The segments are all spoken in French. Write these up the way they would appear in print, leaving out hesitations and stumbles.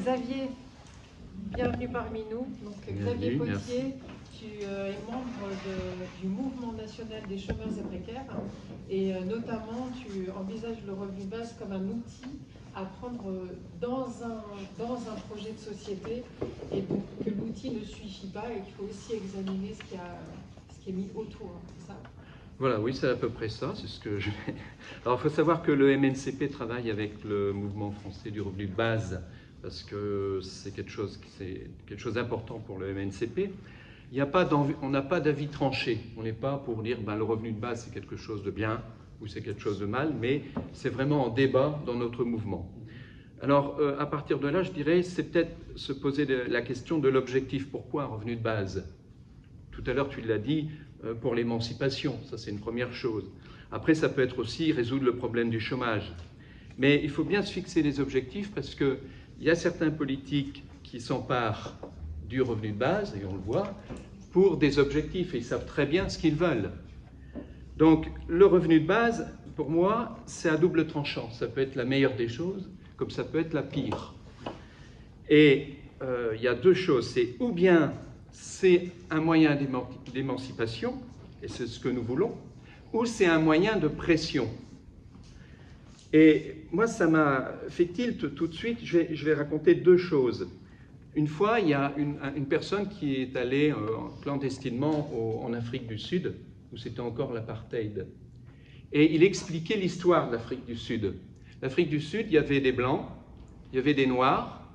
Xavier, bienvenue parmi nous. Donc, Xavier Potier, tu es membre du Mouvement national des chômeurs et précaires et notamment tu envisages le revenu de base comme un outil à prendre dans un projet de société et donc que l'outil ne suffit pas et qu'il faut aussi examiner ce qui est mis autour, c'est ça? Voilà, oui, c'est à peu près ça, c'est ce que je vais... Alors, il faut savoir que le MNCP travaille avec le mouvement français du revenu de base, parce que c'est quelque chose d'important pour le MNCP. On n'a pas d'avis tranché, on n'est pas pour dire le revenu de base c'est quelque chose de bien ou c'est quelque chose de mal, mais c'est vraiment en débat dans notre mouvement. Alors, à partir de là, je dirais, c'est peut-être se poser la question de l'objectif. Pourquoi un revenu de base? Tout à l'heure, tu l'as dit, pour l'émancipation, ça c'est une première chose. Après, ça peut être aussi résoudre le problème du chômage. Mais il faut bien se fixer des objectifs parce qu'il y a certains politiques qui s'emparent du revenu de base, et on le voit, pour des objectifs, et ils savent très bien ce qu'ils veulent. Donc, le revenu de base, pour moi, c'est à double tranchant. Ça peut être la meilleure des choses, comme ça peut être la pire. Et il y a deux choses, c'est ou bien c'est un moyen d'émancipation, et c'est ce que nous voulons, ou c'est un moyen de pression. Et moi, ça m'a fait tilt tout de suite, je vais raconter deux choses. Une fois, il y a une personne qui est allée clandestinement en Afrique du Sud, où c'était encore l'apartheid. Et il expliquait l'histoire de l'Afrique du Sud. L'Afrique du Sud, il y avait des Blancs, il y avait des Noirs.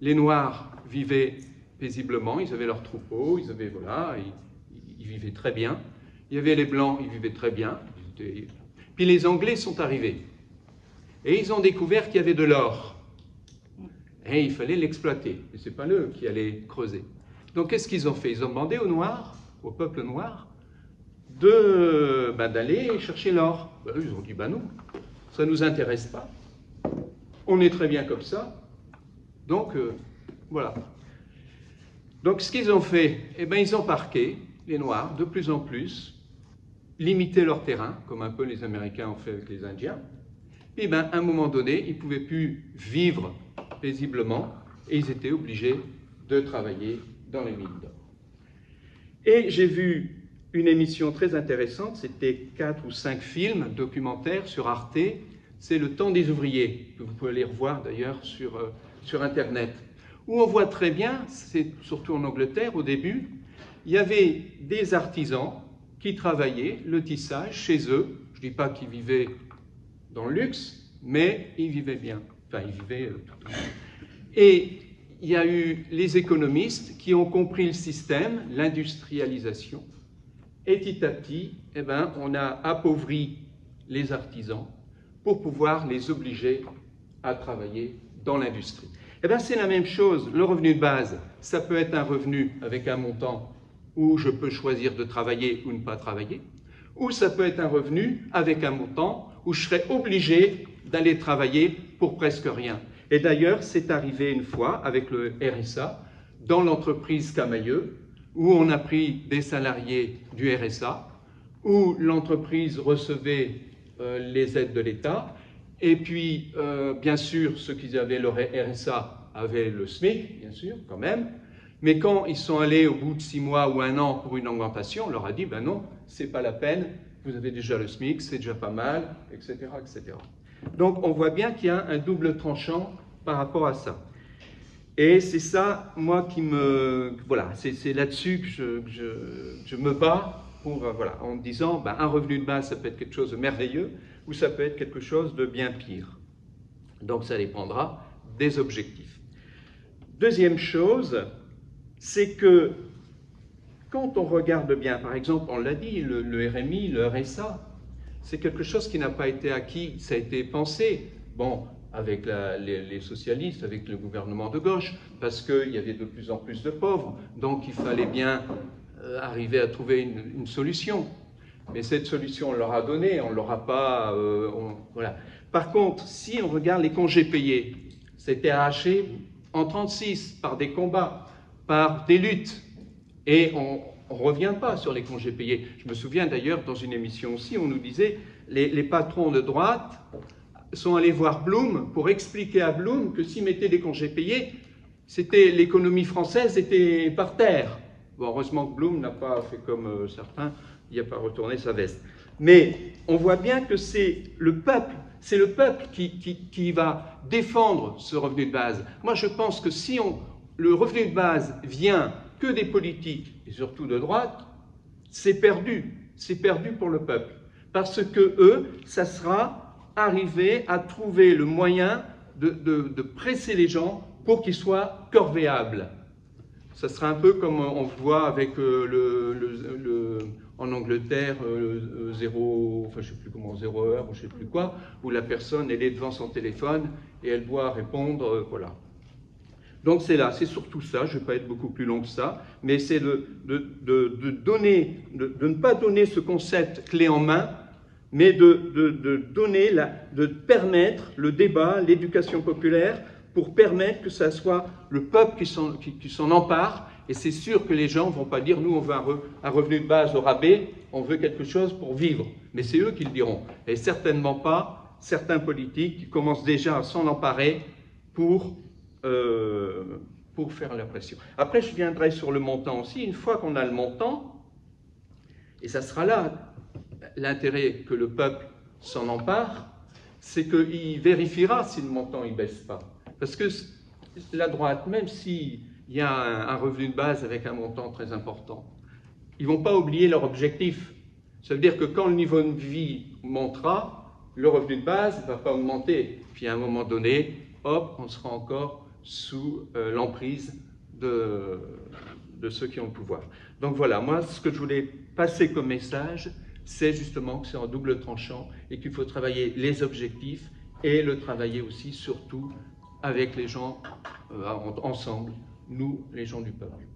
Les Noirs vivaient paisiblement, ils avaient leurs troupeaux, ils vivaient très bien. Il y avait les Blancs, ils vivaient très bien. Puis les Anglais sont arrivés. Et ils ont découvert qu'il y avait de l'or. Et il fallait l'exploiter. Et ce n'est pas eux qui allaient creuser. Donc qu'est-ce qu'ils ont fait? Ils ont demandé aux Noirs, au peuple noir, d'aller chercher l'or. Ils ont dit, non, ça ne nous intéresse pas. On est très bien comme ça. Donc, voilà. Donc ce qu'ils ont fait, ils ont parqué, les Noirs, de plus en plus, limité leur terrain, comme un peu les Américains ont fait avec les Indiens. Et à un moment donné, ils ne pouvaient plus vivre paisiblement et ils étaient obligés de travailler dans les mines d'or. Et j'ai vu une émission très intéressante, c'était 4 ou 5 films documentaires sur Arte, c'est Le Temps des ouvriers, que vous pouvez les revoir d'ailleurs sur Internet, où on voit très bien, c'est surtout en Angleterre au début, il y avait des artisans qui travaillaient le tissage chez eux, je ne dis pas qu'ils vivaient dans le luxe, mais ils vivaient bien. Enfin, ils vivaient tout. Et il y a eu les économistes qui ont compris le système, l'industrialisation, et petit à petit, on a appauvri les artisans pour pouvoir les obliger à travailler dans l'industrie. C'est la même chose, le revenu de base, ça peut être un revenu avec un montant où je peux choisir de travailler ou ne pas travailler, ou ça peut être un revenu avec un montant où je serais obligé d'aller travailler pour presque rien. Et d'ailleurs, c'est arrivé une fois avec le RSA, dans l'entreprise Camailleux, où on a pris des salariés du RSA, où l'entreprise recevait les aides de l'État, et puis, bien sûr, ceux qui avaient le RSA avaient le SMIC, bien sûr, quand même, mais quand ils sont allés au bout de 6 mois ou 1 an pour une augmentation, on leur a dit, non, c'est pas la peine, vous avez déjà le SMIC, c'est déjà pas mal, etc., etc. Donc, on voit bien qu'il y a un double tranchant par rapport à ça. Et c'est ça, moi, qui me... Voilà, c'est là-dessus que je me bats pour, en me disant, un revenu de base, ça peut être quelque chose de merveilleux ou ça peut être quelque chose de bien pire. Donc, ça dépendra des objectifs. Deuxième chose, c'est que quand on regarde bien, par exemple, on l'a dit, le RMI, le RSA, c'est quelque chose qui n'a pas été acquis, ça a été pensé, avec les socialistes, avec le gouvernement de gauche, parce qu'il y avait de plus en plus de pauvres, donc il fallait bien arriver à trouver une solution. Mais cette solution, on leur a donné, on ne leur a pas... voilà. Par contre, si on regarde les congés payés, c'était arraché en 1936 par des combats, par des luttes, et on ne revient pas sur les congés payés. Je me souviens d'ailleurs, dans une émission aussi, on nous disait les patrons de droite sont allés voir Blum pour expliquer à Blum que s'ils mettaient des congés payés, l'économie française était par terre. Bon, heureusement que Blum n'a pas fait comme certains, il n'a pas retourné sa veste. Mais on voit bien que c'est le peuple qui va défendre ce revenu de base. Moi, je pense que si le revenu de base vient que des politiques, et surtout de droite, c'est perdu pour le peuple. Parce que eux, ça sera arriver à trouver le moyen de presser les gens pour qu'ils soient corvéables. Ça sera un peu comme on voit avec en Angleterre, 0 heure, ou je ne sais plus quoi, où la personne, elle est devant son téléphone et elle doit répondre, voilà. Donc c'est là, c'est surtout ça, je ne vais pas être beaucoup plus long que ça, mais c'est de ne pas donner ce concept clé en main, mais de permettre le débat, l'éducation populaire, pour permettre que ça soit le peuple qui s'en empare. Et c'est sûr que les gens ne vont pas dire « nous, on veut un revenu de base au rabais, on veut quelque chose pour vivre ». Mais c'est eux qui le diront. Et certainement pas certains politiques qui commencent déjà à s'en emparer pour faire la pression. Après, je viendrai sur le montant aussi. Une fois qu'on a le montant, et ça sera là l'intérêt que le peuple s'en empare, c'est qu'il vérifiera si le montant ne baisse pas. Parce que la droite, même s'il y a un revenu de base avec un montant très important, ils ne vont pas oublier leur objectif. Ça veut dire que quand le niveau de vie montera, le revenu de base ne va pas augmenter. Puis à un moment donné, hop, on sera encore sous l'emprise de ceux qui ont le pouvoir. Donc voilà, moi, ce que je voulais passer comme message, c'est justement que c'est en double tranchant et qu'il faut travailler les objectifs et le travailler aussi, surtout, avec les gens ensemble, nous, les gens du peuple.